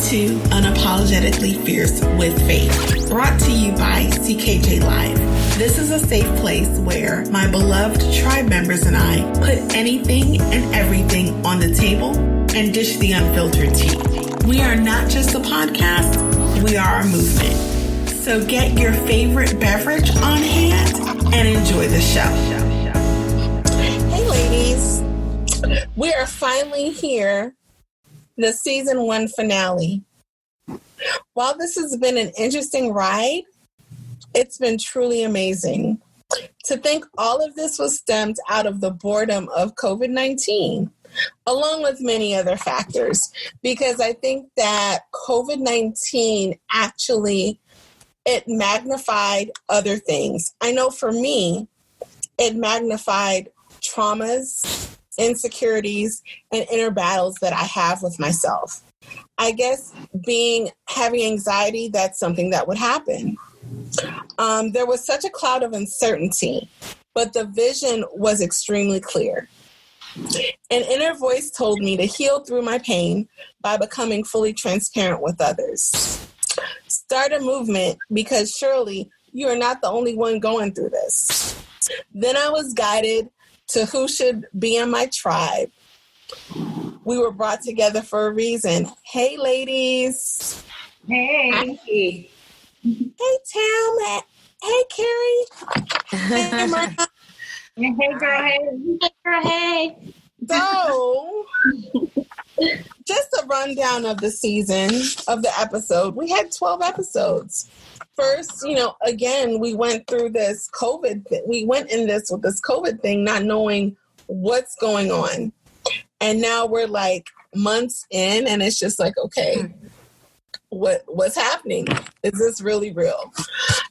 to Unapologetically Fierce with Faith, brought to you by CKJ Live. This is a safe place where my beloved tribe members and I put anything and everything on the table and dish the unfiltered tea. We are not just a podcast, we are a movement. So get your favorite beverage on hand and enjoy the show. Hey ladies, we are finally here, the season 1 finale. While this has been an interesting ride, it's been truly amazing. To think all of this was stemmed out of the boredom of COVID-19, along with many other factors, because I think that COVID-19 actually, it magnified other things. I know for me, it magnified traumas, insecurities, and inner battles that I have with myself. I guess having anxiety, that's something that would happen. There was such a cloud of uncertainty, but the vision was extremely clear. An inner voice told me to heal through my pain by becoming fully transparent with others. Start a movement because surely you are not the only one going through this. Then I was guided to who should be in my tribe. We were brought together for a reason. Hey, ladies. Hey. Hey, Tam. Hey, Carrie. Hey, Maria. Hey, girl. Hey. So, just a rundown of the season, of the episode. We had 12 episodes. First, again, we went through this COVID thing. We went in this with this COVID thing, not knowing what's going on. And now we're like months in, and it's just like, okay, what's happening? Is this really real?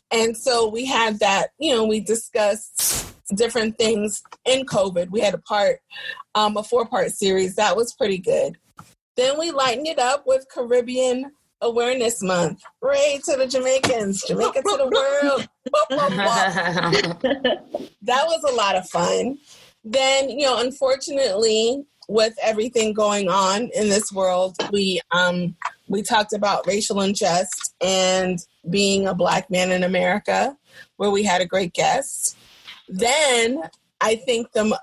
And so we had that, we discussed different things in COVID. We had a 4-part series. That was pretty good. Then we lightened it up with Caribbean Awareness Month. Hooray to the Jamaicans, Jamaica to the world. That was a lot of fun. Then, unfortunately, with everything going on in this world, we talked about racial injustice and being a Black man in America, where we had a great guest. Then I think the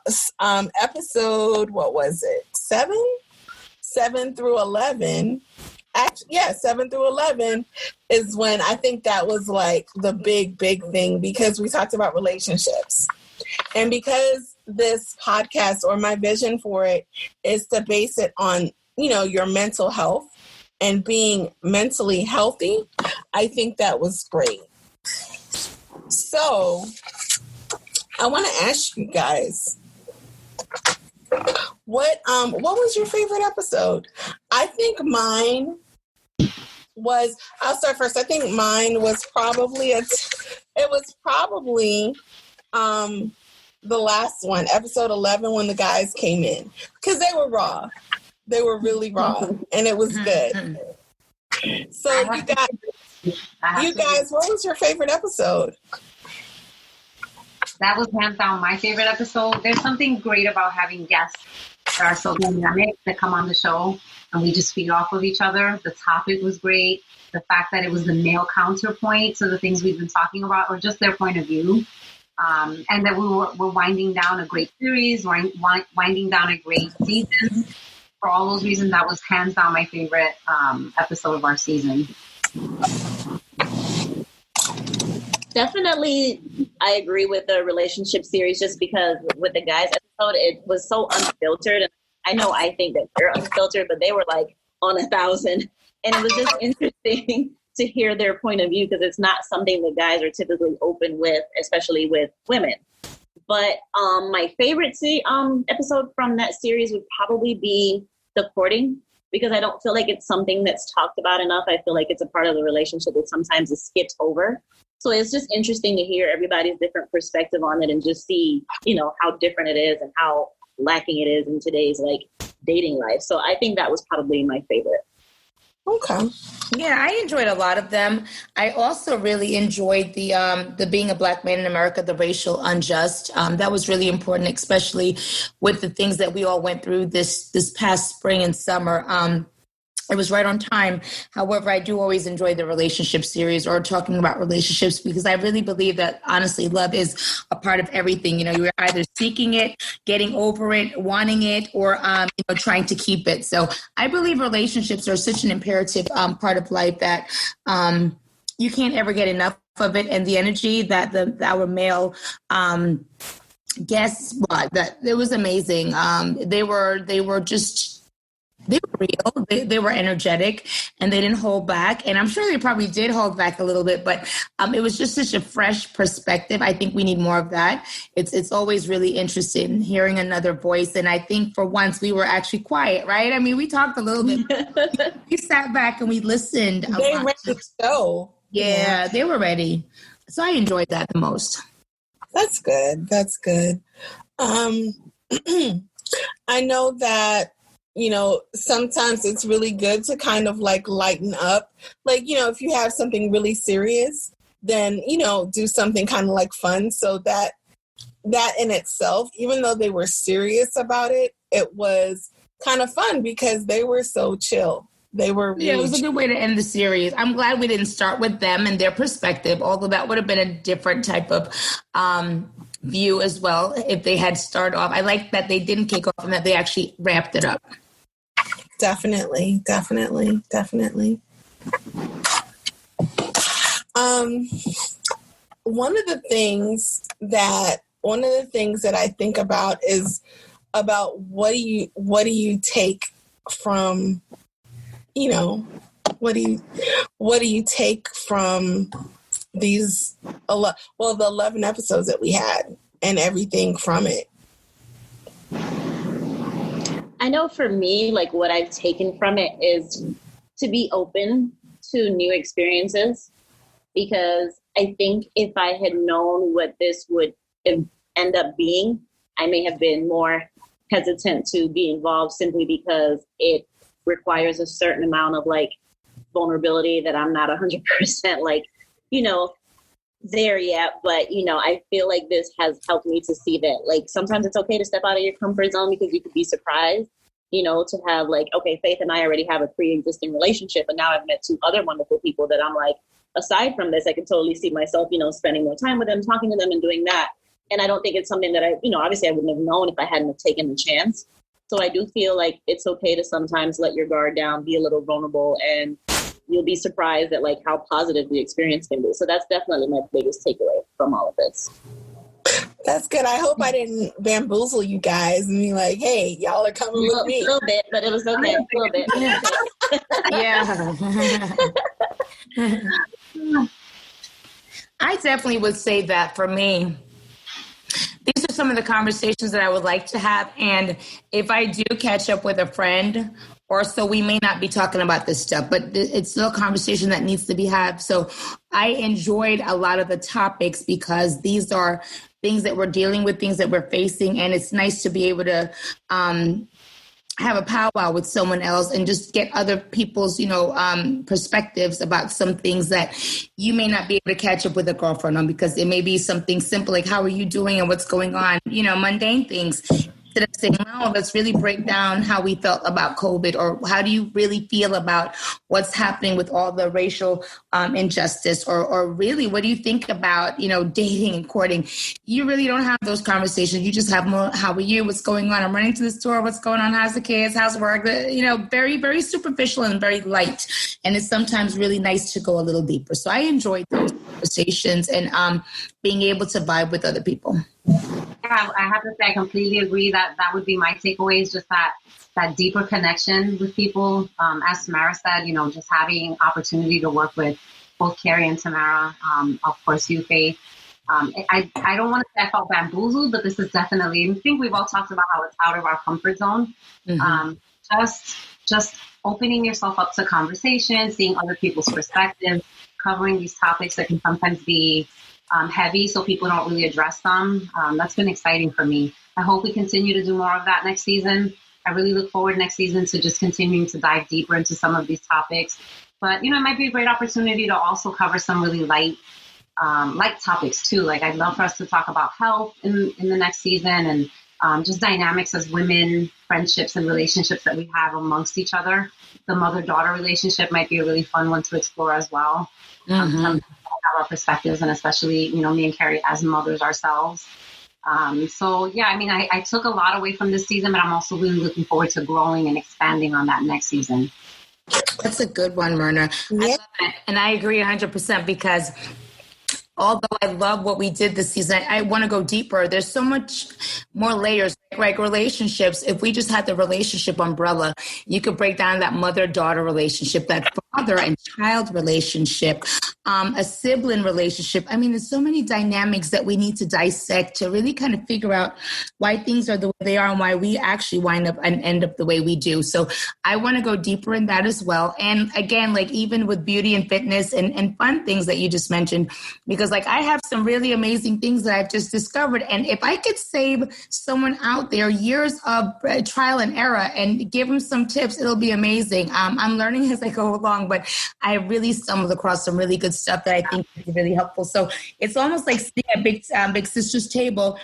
episode, what was it? 7 through 11. Actually, 7 through 11 is when I think that was like the big thing, because we talked about relationships. And because this podcast, or my vision for it, is to base it on, your mental health and being mentally healthy, I think that was great. So I want to ask you guys, what was your favorite episode? I think mine was, I'll start first. I think mine was probably the last one, episode 11, when the guys came in, because they were raw. They were really raw, and it was good. So you guys, what was your favorite episode? That was hands down my favorite episode. There's something great about having guests that are so dynamic that come on the show, and we just feed off of each other. The topic was great. The fact that it was the male counterpoint to the things we've been talking about, or just their point of view. And that we're winding down a great series, winding down a great season. For all those reasons, that was hands down my favorite episode of our season. Definitely, I agree with the relationship series, just because with the guys episode, it was so unfiltered. And I know I think that they're unfiltered, but they were like on 1,000. And it was just interesting to hear their point of view, because it's not something that guys are typically open with, especially with women. But my favorite episode from that series would probably be the courting, because I don't feel like it's something that's talked about enough. I feel like it's a part of the relationship that sometimes is skipped over. So it's just interesting to hear everybody's different perspective on it, and just see, how different it is and how lacking it is in today's dating life. So I think that was probably my favorite. Okay. Yeah, I enjoyed a lot of them. I also really enjoyed the being a Black man in America, the racial unjust. That was really important, especially with the things that we all went through this past spring and summer. it was right on time. However, I do always enjoy the relationship series or talking about relationships because I really believe that honestly, love is a part of everything. You know, you're either seeking it, getting over it, wanting it, or trying to keep it. So I believe relationships are such an imperative part of life that you can't ever get enough of it. And the energy that our male guests brought, that it was amazing. They were just. They were real. They were energetic, and they didn't hold back. And I'm sure they probably did hold back a little bit, but it was just such a fresh perspective. I think we need more of that. It's always really interesting hearing another voice. And I think for once we were actually quiet, right? I mean, we talked a little bit. We sat back and we listened. They ready to go. Yeah, they were ready. So I enjoyed that the most. That's good. That's good. I know that, sometimes it's really good to kind of like lighten up. Like, if you have something really serious, then, do something kind of like fun. So that in itself, even though they were serious about it, it was kind of fun because they were so chill. They were really it was a good way to end the series. I'm glad we didn't start with them and their perspective, although that would have been a different type of view as well if they had started off. I like that they didn't kick off and that they actually wrapped it up. Definitely. One of the things that I think about is about what do you take from, what do you take from these, the 11 episodes that we had and everything from it? I know for me, like what I've taken from it is to be open to new experiences, because I think if I had known what this would end up being, I may have been more hesitant to be involved simply because it requires a certain amount of like vulnerability that I'm not 100% like, there yet. But, I feel like this has helped me to see that like sometimes it's okay to step out of your comfort zone because you could be surprised, to have like, okay, Faith and I already have a pre-existing relationship. And now I've met two other wonderful people that I'm like, aside from this, I can totally see myself, spending more time with them, talking to them and doing that. And I don't think it's something that I, obviously I wouldn't have known if I hadn't have taken the chance. So I do feel like it's okay to sometimes let your guard down, be a little vulnerable, and you'll be surprised at like how positive the experience can be. So that's definitely my biggest takeaway from all of this. That's good. I hope I didn't bamboozle you guys and be like, hey, y'all are coming with me. A little bit, but it was okay. A little bit. Yeah. I definitely would say that for me. These are some of the conversations that I would like to have. And if I do catch up with a friend or so, we may not be talking about this stuff, but it's still a conversation that needs to be had. So I enjoyed a lot of the topics because these are things that we're dealing with, things that we're facing. And it's nice to be able to have a powwow with someone else and just get other people's, perspectives about some things that you may not be able to catch up with a girlfriend on, because it may be something simple like, how are you doing and what's going on? Mundane things. Instead of saying, no, let's really break down how we felt about COVID, or how do you really feel about what's happening with all the racial injustice, or really, what do you think about, dating and courting? You really don't have those conversations. You just have more, how are you? What's going on? I'm running to the store. What's going on? How's the kids? How's work? Very, very superficial and very light. And it's sometimes really nice to go a little deeper. So I enjoyed those conversations and being able to vibe with other people. Yeah, I have to say I completely agree that would be my takeaway, is just that deeper connection with people. As Tamara said, just having opportunity to work with both Carrie and Tamara, of course you, Faith. I don't want to say I felt bamboozled, but this is definitely, I think we've all talked about how it's out of our comfort zone. Mm-hmm. Just opening yourself up to conversation, seeing other people's perspectives, covering these topics that can sometimes be heavy, so people don't really address them. That's been exciting for me. I hope we continue to do more of that next season. I really look forward next season to just continuing to dive deeper into some of these topics. But, it might be a great opportunity to also cover some really light topics too. Like, I'd love for us to talk about health in the next season, and just dynamics as women, friendships and relationships that we have amongst each other. The mother-daughter relationship might be a really fun one to explore as well. Our perspectives, and especially, me and Carrie as mothers ourselves. So yeah, I mean, I took a lot away from this season, but I'm also really looking forward to growing and expanding on that next season. That's a good one, Myrna. Yeah. I love it. And I agree 100% because although I love what we did this season, I want to go deeper. There's so much more layers, like relationships. If we just had the relationship umbrella, you could break down that mother-daughter relationship, that father and child relationship, a sibling relationship. I mean, there's so many dynamics that we need to dissect to really kind of figure out why things are the way they are and why we actually wind up and end up the way we do. So I want to go deeper in that as well. And again, like even with beauty and fitness and fun things that you just mentioned, because like I have some really amazing things that I've just discovered. And if I could save someone out there years of trial and error and give them some tips, it'll be amazing. I'm learning as I go along, but I really stumbled across some really good stuff that I think is really helpful. So it's almost like sitting at Big Sister's table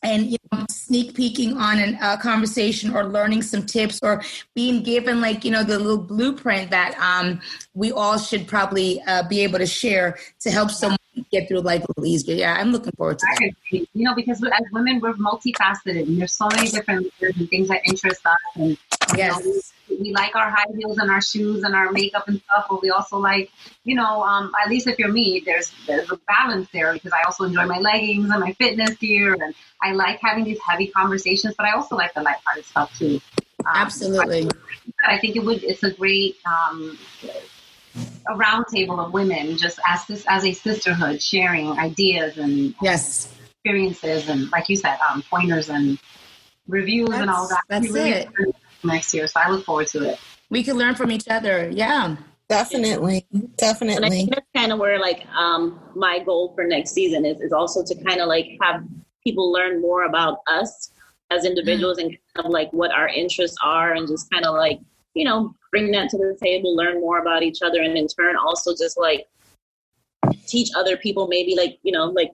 and sneak peeking on a conversation or learning some tips or being given the little blueprint that we all should probably be able to share to help someone get through life a little easier. Yeah, I'm looking forward to that. Because as women, we're multifaceted and there's so many different things that interest us. And yes. We like our high heels and our shoes and our makeup and stuff, but we also like, at least if you're me, there's a balance there because I also enjoy my leggings and my fitness gear, and I like having these heavy conversations, but I also like the lighthearted stuff too. Absolutely. I think it's a great a round table of women just as a sisterhood sharing ideas and yes experiences and, like you said, pointers and reviews and all that. That's it. Next year, so I look forward to it. We can learn from each other. Yeah, Definitely. And I think that's kind of where my goal for next season is also to kind of have people learn more about us as individuals and kind of what our interests are, and just kind of bring that to the table, learn more about each other, and in turn also just teach other people maybe like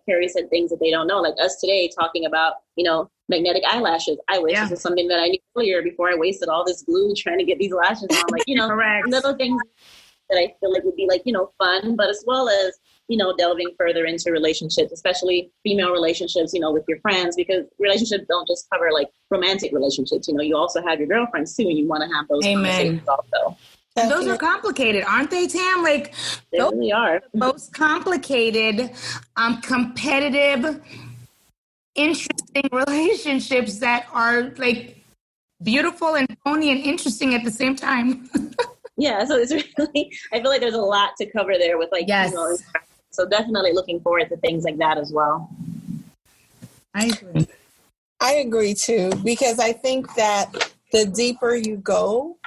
Carrie said, things that they don't know, like us today talking about magnetic eyelashes. I wish this was something that I knew earlier before I wasted all this glue trying to get these lashes on. Correct. Little things that I feel would be fun, but as well as delving further into relationships, especially female relationships, with your friends, because relationships don't just cover romantic relationships. You also have your girlfriends too, and you want to have those conversations also. And those are complicated, aren't they, Tam? They really are. Most complicated, competitive, interesting relationships that are beautiful and phony and interesting at the same time. Yeah, so it's really, I feel like there's a lot to cover there with yes. So definitely looking forward to things like that as well. I agree too, because I think that the deeper you go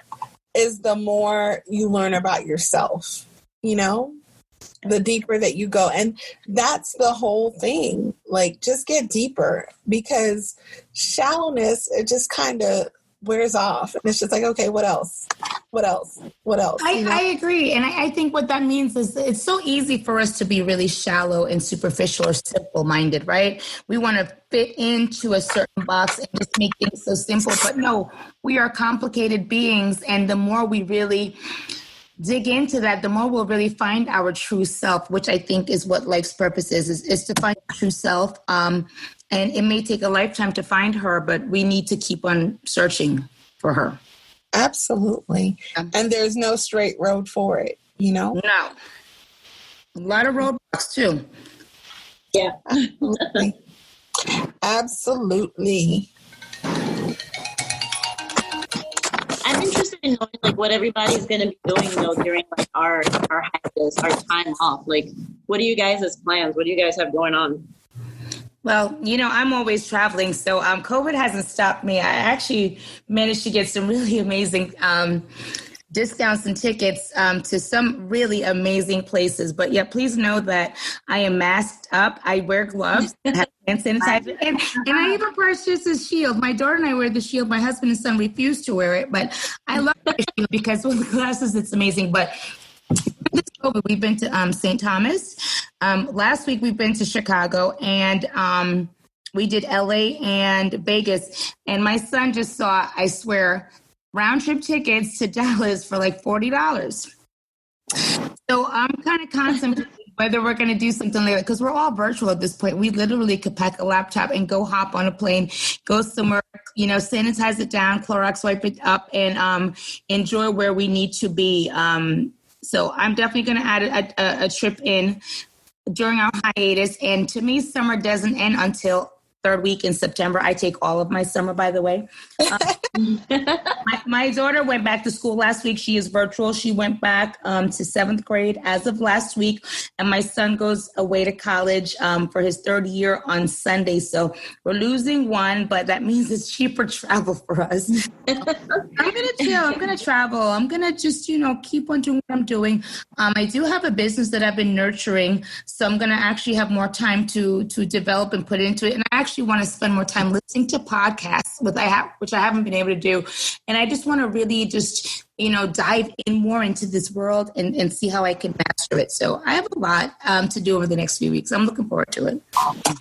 is the more you learn about yourself, the deeper that you go. And that's the whole thing. Just get deeper, because shallowness, it just kind of wears off. And it's just okay, what else? I agree. And I think what that means is it's so easy for us to be really shallow and superficial or simple-minded, right? We want to fit into a certain box and just make things so simple. But no, we are complicated beings. And the more we really dig into that, the more we'll really find our true self, which I think is what life's purpose is to find your true self. And it may take a lifetime to find her, but we need to keep on searching for her. Absolutely. And there's no straight road for it, No. A lot of roadblocks too. Yeah. Absolutely. Absolutely. I'm interested in knowing what everybody's going to be doing during our hiatus, our time off. What are you guys' plans? What do you guys have going on? Well, I'm always traveling, so COVID hasn't stopped me. I actually managed to get some really amazing discounts and tickets to some really amazing places. But yeah, please know that I am masked up. I wear gloves, I have hand sanitizer, and I even purchased a shield. My daughter and I wear the shield. My husband and son refuse to wear it, but I love the shield because with the glasses, it's amazing. But this COVID, we've been to St. Thomas. Last week, we've been to Chicago, and We did LA and Vegas. And my son just saw, I swear, round trip tickets to Dallas for like $40. So I'm kind of contemplating whether we're going to do something like that, because we're all virtual at this point. We literally could pack a laptop and go hop on a plane, go somewhere, sanitize it down, Clorox wipe it up, and enjoy where we need to be. So I'm definitely going to add a trip in during our hiatus. And to me, summer doesn't end until third week in September. I take all of my summer, by the way. My daughter went back to school last week. She is virtual. She went back to seventh grade as of last week. And my son goes away to college for his third year on Sunday. So we're losing one, but that means it's cheaper travel for us. I'm going to chill. I'm going to travel. I'm going to just, keep on doing what I'm doing. I do have a business that I've been nurturing. So I'm going to actually have more time to develop and put into it. And I actually want to spend more time listening to podcasts, which I haven't been able to do. And I just want to really just, dive in more into this world and see how I can master it. So I have a lot to do over the next few weeks. I'm looking forward to it.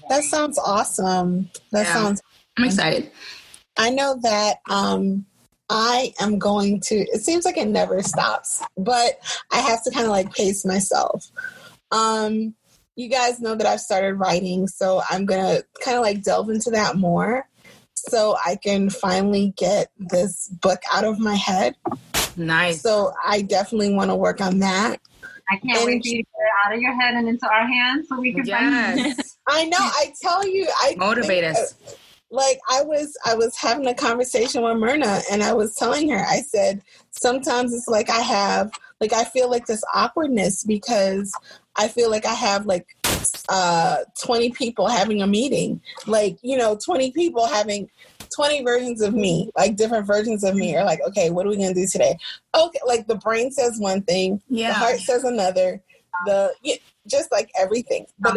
That sounds awesome. I'm excited. I know that I am going to, it seems like it never stops, but I have to kind of like pace myself. You guys know that I've started writing, so I'm going to kind of like delve into that more so I can finally get this book out of my head. Nice. So I definitely want to work on that. I can't wait for you to get it out of your head and into our hands so we can find it. I know. I tell you. Motivate us. Like I was having a conversation with Myrna and I was telling her, I said, sometimes it's like I feel like this awkwardness because I feel like I have like 20 people having a meeting, 20 people having 20 versions of me, like different versions of me are like, okay, what are we going to do today? Okay. Like the brain says one thing, the heart says another, just like everything, but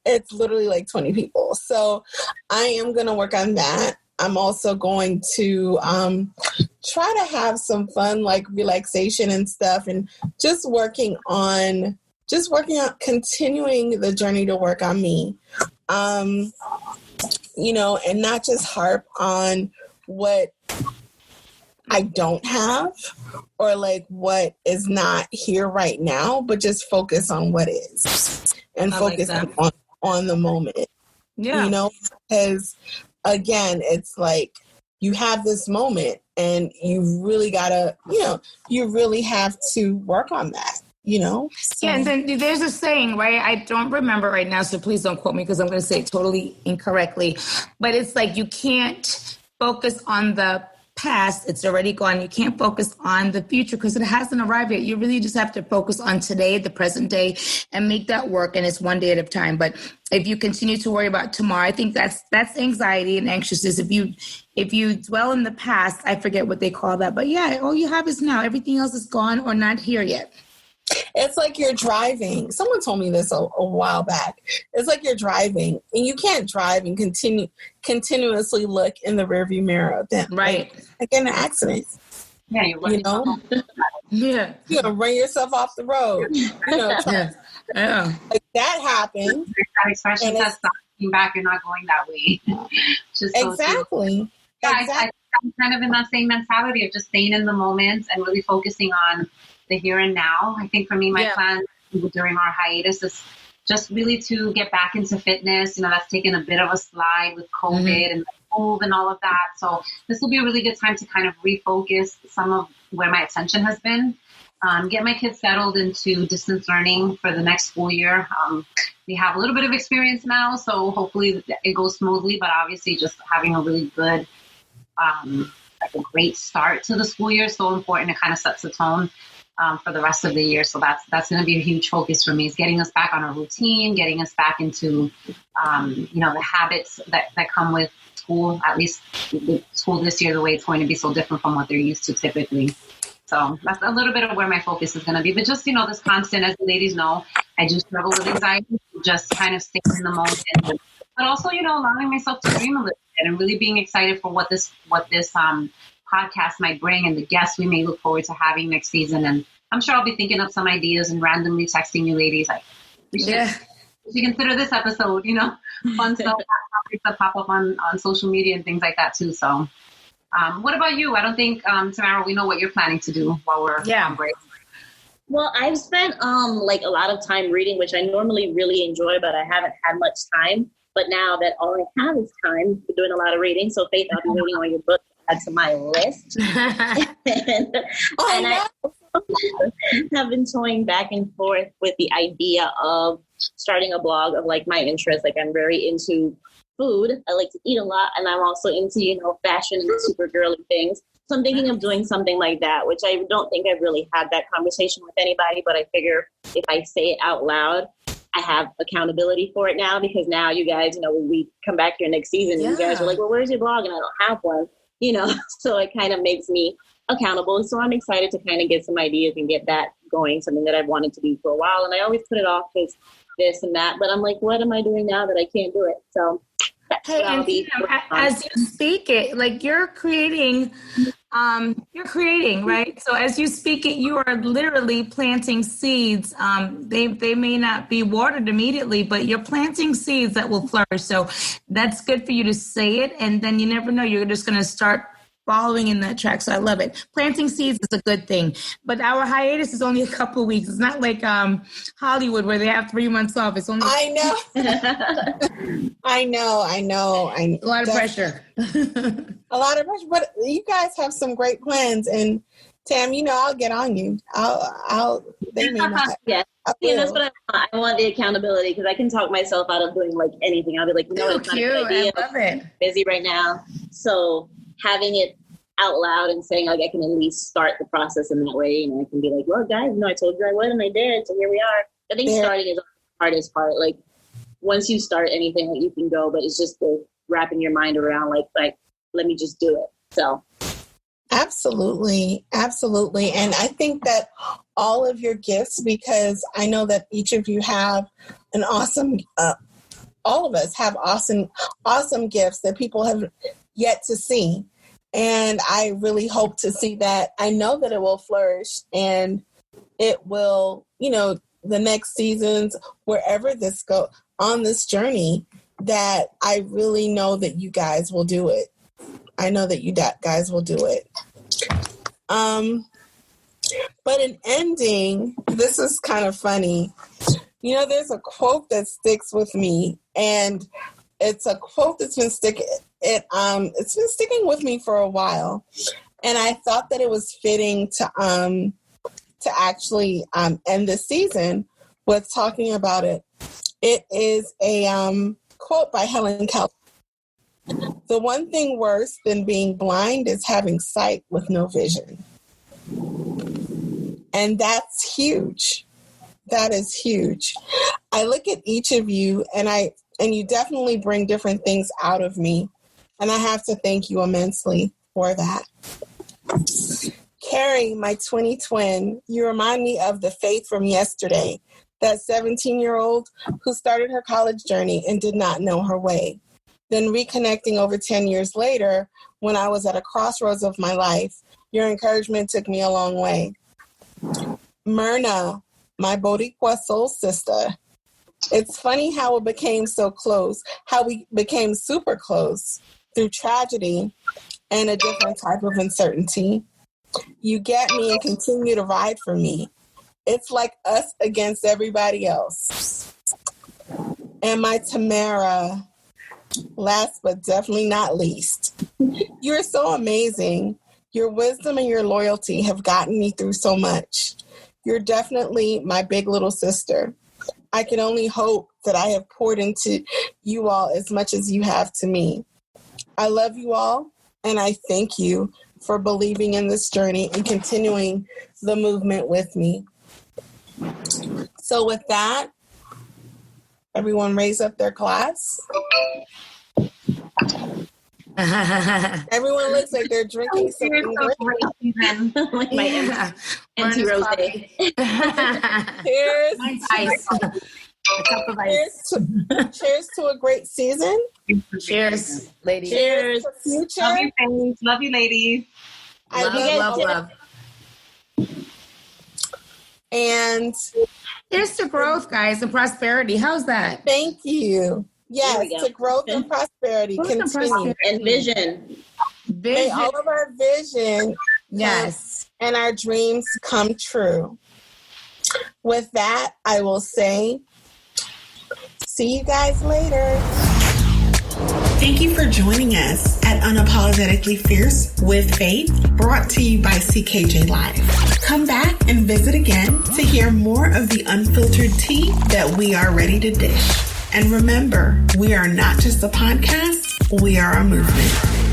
it's literally like 20 people. So I am going to work on that. I'm also going to try to have some fun, like relaxation and stuff, and just working on continuing the journey to work on me, and not just harp on what I don't have or like what is not here right now, but just focus on what is and focus on the moment. Yeah. Because again, it's like you have this moment and you really gotta, you really have to work on that, So. Yeah, and then there's a saying, right? I don't remember right now, so please don't quote me because I'm going to say it totally incorrectly. But it's like you can't focus on the past. It's already gone. You can't focus on the future because it hasn't arrived yet. You really just have to focus on today, the present day, and make that work. And it's one day at a time. But if you continue to worry about tomorrow, I think that's anxiety and anxiousness. If you dwell in the past, I forget what they call that. But yeah, all you have is now. Everything else is gone or not here yet. It's like you're driving. Someone told me this a while back. It's like you're driving and you can't drive and continuously look in the rearview mirror. Then, right. Like in an accident. Yeah, you're running. Yeah. You're going to run yourself off the road. Yeah. Like that happens. That expression says looking back, you're not going that way. Just exactly. I'm kind of in that same mentality of just staying in the moment and really focusing on the here and now. I think for me, my plan during our hiatus is just really to get back into fitness. That's taken a bit of a slide with COVID and move and all of that. So this will be a really good time to kind of refocus some of where my attention has been. Get my kids settled into distance learning for the next school year. We have a little bit of experience now, so hopefully it goes smoothly, but obviously just having a really good, like a great start to the school year is so important. It kind of sets the tone for the rest of the year. So that's going to be a huge focus for me, is getting us back on a routine, getting us back into, the habits that come with school. At least school this year, the way it's going to be so different from what they're used to typically. So that's a little bit of where my focus is going to be. But just, this constant, as the ladies know, I do struggle with anxiety, just kind of staying in the moment. But also, allowing myself to dream a little bit and really being excited for what this podcast might bring and the guests we may look forward to having next season. And I'm sure I'll be thinking of some ideas and randomly texting you ladies like, we You consider this episode, fun stuff that pop up on social media and things like that too. So, what about you? I don't think, Tamara, we know what you're planning to do while we're on break. Well, I've spent like a lot of time reading, which I normally really enjoy, but I haven't had much time. But now that all I have is time for doing a lot of reading, so Faith, I'll be waiting on your book to add to my list. and I have been toying back and forth with the idea of starting a blog of like my interests. Like I'm very into food. I like to eat a lot, and I'm also into, fashion and super girly things. So I'm thinking of doing something like that, which I don't think I've really had that conversation with anybody, but I figure if I say it out loud, I have accountability for it now, because now you guys, when we come back here next season, you guys are like, well, where's your blog? And I don't have one, so it kind of makes me accountable. So I'm excited to kind of get some ideas and get that going, something that I've wanted to do for a while. And I always put it off because this and that, but I'm like, what am I doing now that I can't do it? So hey, and as you speak it, like you're creating, right? So as you speak it, you are literally planting seeds. They may not be watered immediately, but you're planting seeds that will flourish. So that's good for you to say it. And then you never know, you're just going to start following in that track. So I love it. Planting seeds is a good thing. But our hiatus is only a couple of weeks. It's not like Hollywood where they have 3 months off. It's only I know. I know. A lot of pressure. A lot of pressure. But you guys have some great plans. And Tam, I'll get on you. They may not. Yeah. That's what I want. I want the accountability, because I can talk myself out of doing like anything. I'll be like, it's not a good idea. I love it. I'm busy right now. So having it out loud and saying like I can at least start the process in that way, and I can be like, well, guys, I told you I would, and I did, so here we are. I think starting is the hardest part. Like once you start anything, like, you can go, but it's just the wrapping your mind around like let me just do it. So absolutely, and I think that all of your gifts, because I know that each of you have an awesome all of us have awesome gifts that people have yet to see. And I really hope to see that. I know that it will flourish, and it will, the next seasons, wherever this go on this journey, that I really know that you guys will do it. I know that you guys will do it. But in ending, this is kind of funny. There's a quote that sticks with me, and it's a quote that's been it's been sticking with me for a while, and I thought that it was fitting to actually end this season with talking about it. It is a quote by Helen Keller. The one thing worse than being blind is having sight with no vision. And that's huge. That is huge. I look at each of you, and you definitely bring different things out of me. And I have to thank you immensely for that. Carrie, my twin, you remind me of the Faith from yesterday, that 17-year-old who started her college journey and did not know her way. Then reconnecting over 10 years later, when I was at a crossroads of my life, your encouragement took me a long way. Myrna, my Boricua soul sister. It's funny how it became so close, how we became super close through tragedy and a different type of uncertainty. You get me and continue to ride for me. It's like us against everybody else. And my Tamara, last but definitely not least. You're so amazing. Your wisdom and your loyalty have gotten me through so much. You're definitely my big little sister. I can only hope that I have poured into you all as much as you have to me. I love you all, and I thank you for believing in this journey and continuing the movement with me. So with that, everyone raise up their glass. Everyone looks like they're drinking something great. Like my empty rosé. Cheers. Ice. A cup of ice. Cheers to a great season. Cheers, ladies. Cheers to future. Love you, friends. Love you, ladies. Love. And Here's to growth, guys, and prosperity. How's that? Thank you. There we Yes, go. to growth and prosperity. Growth and Continue. prosperity. And vision. May all of our vision Yes. and our dreams come true. With that, I will say, see you guys later. Thank you for joining us at Unapologetically Fierce with Faith, brought to you by CKJ Live. Come back and visit again to hear more of the unfiltered tea that we are ready to dish. And remember, we are not just a podcast, we are a movement.